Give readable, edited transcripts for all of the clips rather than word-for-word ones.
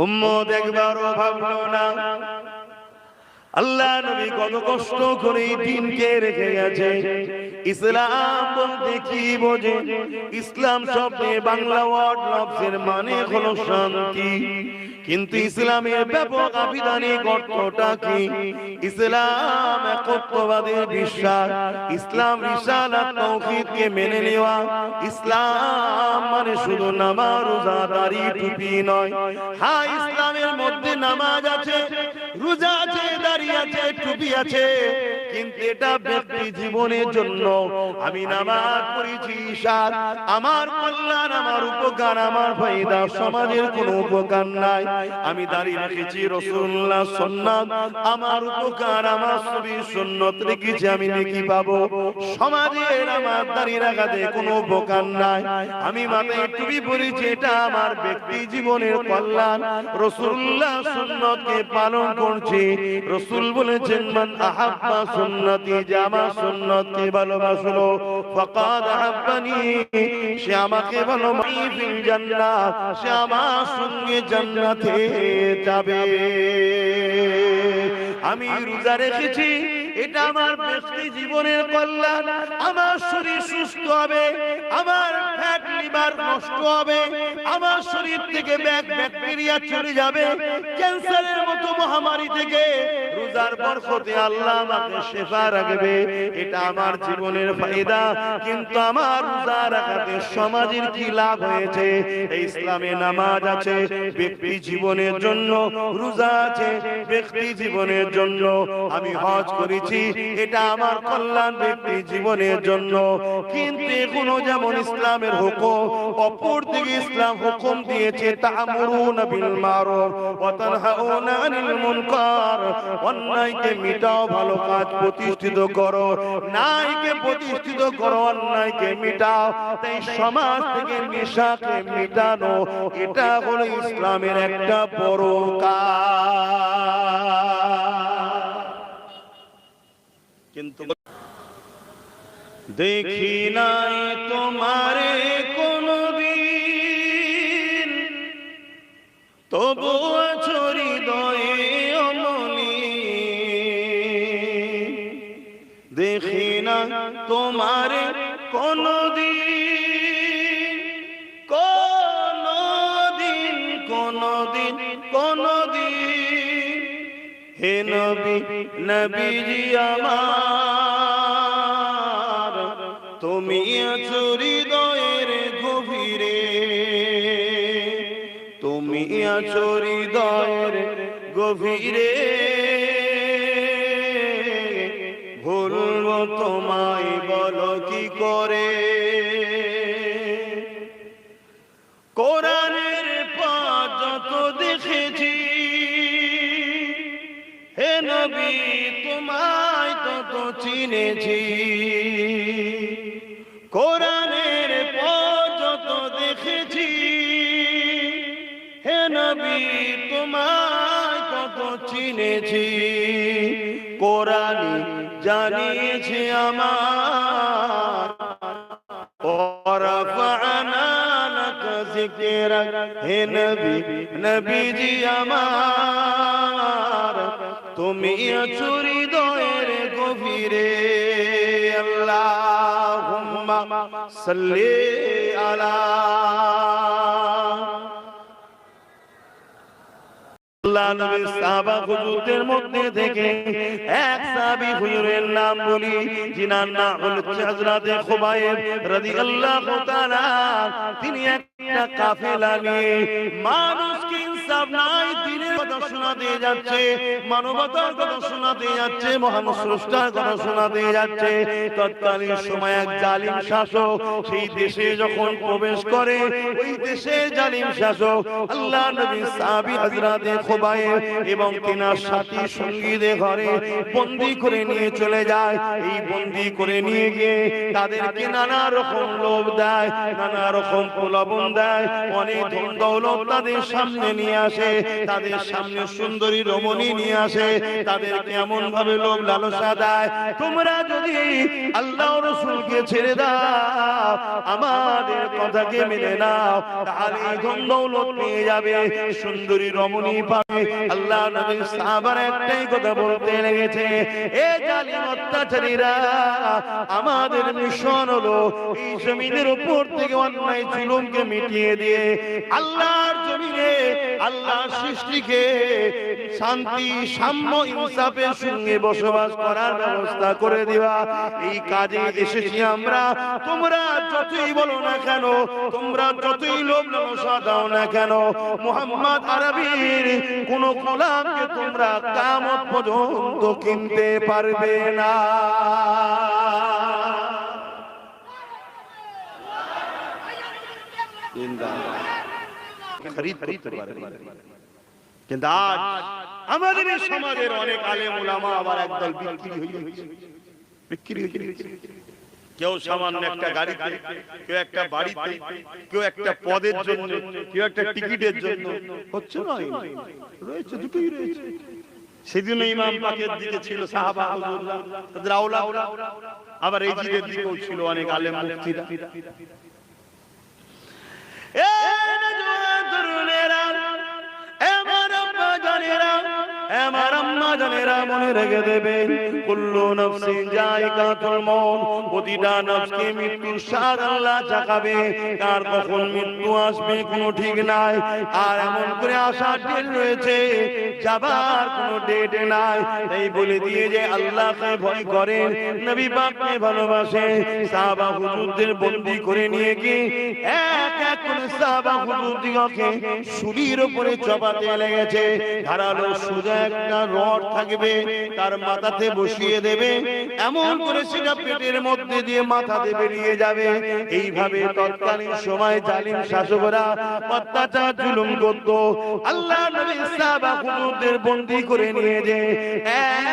উম্মত একবারও ভাবলো না আল্লাহ নবী কত কষ্ট করে দিনকে রেখে গেছে। ইসলাম বলতে কি বোঝে? ইসলাম শব্দে বাংলা ওয়ার্ড লফজের মানে হলো শান্তি, কিন্তু ইসলামের ব্যাপক আবিধানিক অর্থটা কি? ইসলাম একত্ববাদের বিশ্বাস, ইসলাম রিসালাত তাওহীদকে মেনে নেওয়া। ইসলাম মানে শুধু নামাজ রোজা দাড়ি টুপি নয়। হ্যাঁ, ইসলামের মধ্যে নামাজ আছে, রোজা আছে, দাড়ি আছে, টুপি আছে, কিন্তু এটা ব্যক্তি জীবনের জন্য। আমি নামাজ পড়েছি ঈশার, আমার কল্যাণ, আমার উপকার, আমার ফায়দা, সমাজের কোনো উপকার নাই। আমি দাড়ি রেখেছি রাসূলুল্লাহ সুন্নাত, আমার উপকার, আমার নবী সুন্নাত রেখেছি, আমি নেকি পাবো। সমাজের আমার দাড়ি রাখাতে কোনো উপকার নাই। আমি মাথায় টুপি পরেছি, এটা আমার ব্যক্তি জীবনের কল্যাণ, রাসূলুল্লাহ সুন্নাতকে পালন করছি। রাসূল বলেছেন মান আহাব্বা সুন্নতি, যে আমার সুন্নতকে ভালোবাসলো, ফাকাদ আহাব্বানি, সে আমাকে ভালোবাসে, ফিল জান্নাত, সে আমার সঙ্গে জান্নাতে যাবে। আমি রোজা রেখেছি, এটা আমার ব্যক্তি জীবনের কল্যাণ, আমার শরীর সুস্থ হবে, আমার ফ্যাট লিভার নষ্ট হবে, আমার শরীর থেকে ব্যাকটেরিয়া চলে যাবে, ক্যান্সারের মতো মহামারী থেকে রোজার বরকতে আল্লাহ আমাকে শিফা রাখবে, এটা আমার জীবনের ফায়দা। কিন্তু আমার রোজা রাখাতে সমাজের কি লাভ হয়েছে? এই ইসলামে নামাজ আছে ব্যক্তি জীবনের জন্য, রোজা আছে ব্যক্তি জীবনের জন্য, আমি হজ করেছি, এটা আমার কল্যাণ ব্যক্তি জীবনের জন্য। কিন্তু এখনো যেমন ইসলামের হুকুম, অপর দিকে ইসলাম হুকুম দিয়েছে তা'মুরুনা বিল মারুফ ওয়া তানহাউনা আনিল মুনকার, অন্যায়কে মিটাও, ভালো কাজ প্রতিষ্ঠিত করো, ন্যায়কে প্রতিষ্ঠিত করো, অন্যায়কে মিটাও। তাই সমাজ থেকে নেশাকে মিটানো, এটা হলো ইসলামের একটা বড় কাজ। কিন্তু দেখি নাই তোমারে কোনদিন, তবু আছো হৃদয়ে অমনি। দেখি না তোমারে কোনদিন, কোনদিন, কোনদিন, কোনদিন। হে নবী, নবীজি আমার, তুমি আছো হৃদয়ের গভীরে, তুমি আছো হৃদয়ের গভীরে। ভুলবো তোমায় বলো কি করে? কোরআনের পথ যত দেখেছি, হে নবী তোমায় তত চিনেছি। কোরআনের পথ যত দেখেছি, হে নবী তোমায় তত চিনেছি। কোরআন জানিয়েছে আমার, ওয়ারাফা'না লাকা যিকরাক, হে নবী, নবীজি আমার, তুমি আছো হৃদয়ের গভীরে। আল্লাহুম্মা সাল্লি আলা। আল্লাহ নবী সাহাবা হুজুরদের মধ্যে থেকে এক সাহাবী হুজুরের নাম বলি, যিনার নাম হলো হযরত খুবাইব রাদিয়াল্লাহু তাআলা। তিনি একটা কাফেলা নিয়ে মানুষকে ইনসাফ নাই, দ্বীনের কথা শোনাতে যাচ্ছে, মানবতার কথা শোনাতে যাচ্ছে, মহান স্রষ্টার কথা শোনাতে যাচ্ছে। তৎকালীন সময় এক জালিম শাসক সেই দেশে যখন প্রবেশ করে, ওই দেশের জালিম শাসক আল্লাহ নবী সাহাবী হযরত খুবাইব এবং তিনার সাথী সঙ্গীদের ঘরে বন্দী করে নিয়ে চলে যায়। এই বন্দী করে নিয়ে গিয়ে তাদেরকে নানা রকম লোভ দেয়, নানা রকম প্রলোভন দেয়, অনেক ধন দৌলত তাদের সামনে নিয়ে নিয়ে আসে, তাদের সামনে সুন্দরী রমণী নিয়ে আসে, তাদেরকে এমন ভাবে লোভ লালসা দেয়। তোমরা যদি আল্লাহ রাসূলকে ছেড়ে দাও, আমাদের কথাকে মেনে নাও, তাহলে ধন দৌলত পেয়ে যাবে, সুন্দরী রমণী পাবে। আল্লাহ নবী সাহাবারা একটাই কথা বলতে লেগেছে, এ জালিম অত্যাচারীরা, আমাদের মিশন হলো এই জমিনের উপর থেকে অন্যায় জুলুমকে মিটিয়ে দিয়ে আল্লাহর জমিনে আল্লাহর সৃষ্টিকে শান্তি সাম্য ইনসাফের সঙ্গে বসবাস করার ব্যবস্থা করে দেওয়া। এই কাজে এসেছি আমরা। তোমরা যতই বলো না কেন, তোমরা যতই লোভ লালসা দাও না কেন, মুহাম্মদ আরবীর কোন গোলামকে তোমরা কিয়ামত পর্যন্ত কিনতে পারবে না। কিন্তু আজ আমাদের সমাজের অনেক আলেম উলামা আবার একদল বিক্রি হয়ে গেছে। কেউ সামান্য একটা গাড়িতে, কেউ একটা বাড়িতে, কেউ একটা পদের জন্য, কেউ একটা টিকিটের জন্য। হচ্ছে না, রয়েছে, দুটোই রয়েছে। সেদিন ইমাম পাকের দিকে ছিল সাহাবা হুজুররা, তাদের আওলা, আবার এই জিদের দিকেও ছিল অনেক আলেম মুফতিরা। এ নওজওয়ান তরুণেরা, আমার আব্বা জানেরা, আমার আম্মা জানেরা, মনে রেখে দেবেন, কুল্লু নাফসিন যায়িকাতুল মউত, প্রতিটা নফসকে মৃত্যুর স্বাদ আল্লাহ চাখাবে। কার কখন মৃত্যু আসবে কোনো ঠিক নাই, আর এমন করে আসার ডেট রয়েছে, যাবার কোনো ডেট নাই। তাই বলে দিয়ে যে আল্লাহকে ভয় করেন, নবী পাককে ভালোবাসে, সাহাবা হুজুরদের বন্দী করে নিয়ে গিয়ে এক এক করে সাহাবা হুজুরদিগকে শুলির উপরে চাপাতে লেগেছে। ধারালো সোজা একটা রড থাকবে, তার মাথাতে বসিয়ে দেবে, এমন করে সেটা পেটের মধ্যে দিয়ে মাথাতে বেরিয়ে যাবে। এইভাবে তৎকালীন সময় জালিম শাসকরা অত্যাচার জুলুম করত। আল্লাহ নবী সাহাবা হুজুরদের বন্দী করে নিয়ে যে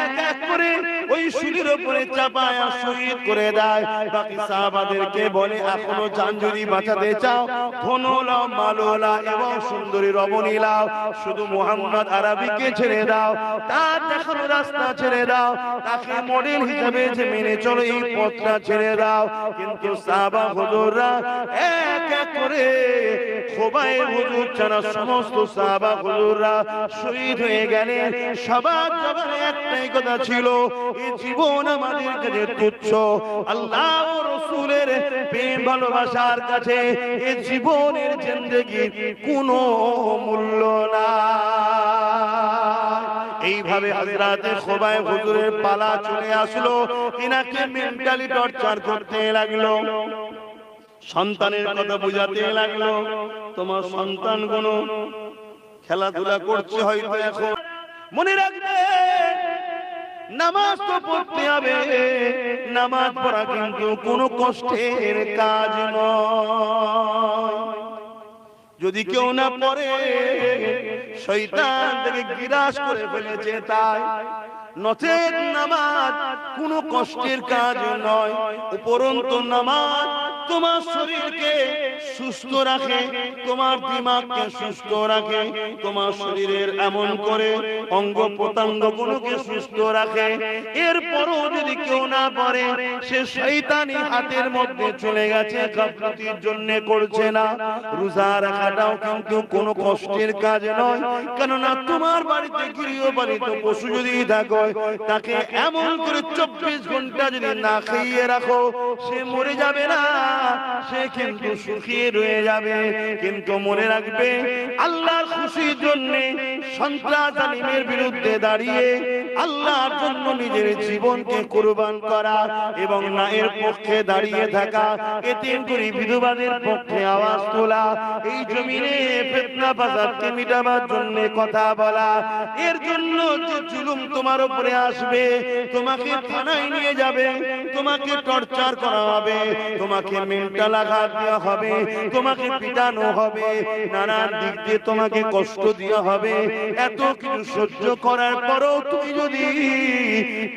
এক এক করে ওই শুলির উপরে চাপায় শহীদ করে দেয়। বাকি সাহাবাদেরকে বলে, এখনো জান যদি বাঁচাতে চাও, ধন লাও, মাল লাও এবং সুন্দরী রমণী লাও, শুধু মুহাম্মদ আরবীকে ছেড়ে দাও, তার দেখানো রাস্তা ছেড়ে দাও, তাকে মডেল হিসেবে যে মেনে চলো এই পথটা ছেড়ে দাও। কিন্তু সাহাবা হুজুররা এক এক করে খোবায়েব হুজুর ছাড়া সমস্ত সাহাবা হুজুররা শহীদ হয়ে গেলেন। সবার জবানে একটাই কথা ছিল, এই জীবন আমাদের কাছে তুচ্ছ, আল্লাহ ও রাসূলের প্রেম ভালোবাসার কাছে এই জীবনের জিন্দেগির কোনো মূল্য নাই। এইভাবে হযরত খোবায়েব হুজুরের পালা চলে আসলো, তিনাকে মেন্টালি টর্চার করতে লাগলো, সন্তানের কথা বুঝাতে লাগলো। তোমার সন্তানগুলো খেলাধুলা করছে হয়তো, এখন মনে রাখবে নামাজ তো পড়তে হবে, নামাজ পড়া কিন্তু কোনো কষ্টের কাজ নয়। যদি কেউ না পড়ে, শয়তান তাকে গ্রাস করে ফেলেছে, তাই নচেত নামাজ কোনো কষ্টের কাজ নয়। উপরন্তু নামাজ তোমার শরীরকে সুস্থ রাখে, তোমার দিমাগকে সুস্থ রাখে, তোমার শরীরের এমন করে অঙ্গ প্রত্যঙ্গ গুলোকে সুস্থ রাখে। এরপরও যদি কেউ না পড়ে, সে শয়তানি হাতের মধ্যে চলে গেছে, গাফলতির জন্য করছে না। রোজা রাখাটাও কিন্তু কোনো কষ্টের কাজ নয়, কেননা তোমার বাড়িতে গৃহপালিত পশু যদি থাকো, তাকে এমন করে 24 ঘন্টা যদি না খাইয়ে রাখো, সে মরে যাবে না, সে কিন্তু সুখী রয়ে যাবে। কিন্তু মনে রাখবে, আল্লাহর খুশির জন্য সন্ত্রাস জালিমের বিরুদ্ধে দাঁড়িয়ে আল্লাহর জন্য নিজের জীবনকে কুরবান করা এবং ন্যায়ের পক্ষে দাঁড়িয়ে থাকা, এতিম গরিব বিধবাদের পক্ষে আওয়াজ তোলা, এই জমিনে ফিতনা ফাসাদকে মিটাবার জন্য কথা বলা। এর জন্য যে জুলুম তোমার উপরে আসবে, তোমাকে থানায় নিয়ে যাবে, তোমাকে টর্চার করা হবে, তোমাকে মেন্টাল আঘাত দেওয়া হবে, তোমাকে পিটানো হবে, নানান দিক দিয়ে তোমাকে কষ্ট দেওয়া হবে। এত কিছু সহ্য করার পরও তুমি যদি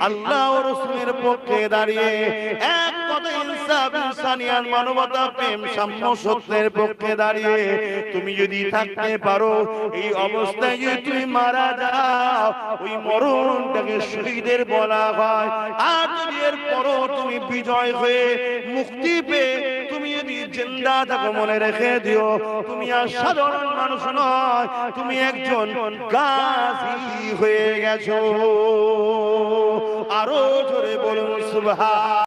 আল্লাহ ও রাসূলের পক্ষে দাঁড়িয়ে এক কথা ইনসাফ ইনসানিয়াত মানবতা প্রেম সাম্য সত্যের পক্ষে দাঁড়িয়ে তুমি যদি থাকতে পারো, এই অবস্থায় যদি তুমি মারা যাও, ওই মরণটাকে শহীদের বলা হয়। আর যদি এর পরও তুমি বিজয় হয়ে মুক্তি পেয়ে তুমি যদি জিন্দা থাকো, মনে রেখে দিও তুমি আর সাধারণ মানুষ নয়, তুমি একজন গাজী হয়ে গেছো। আরো জোরে বলুন সুবহান।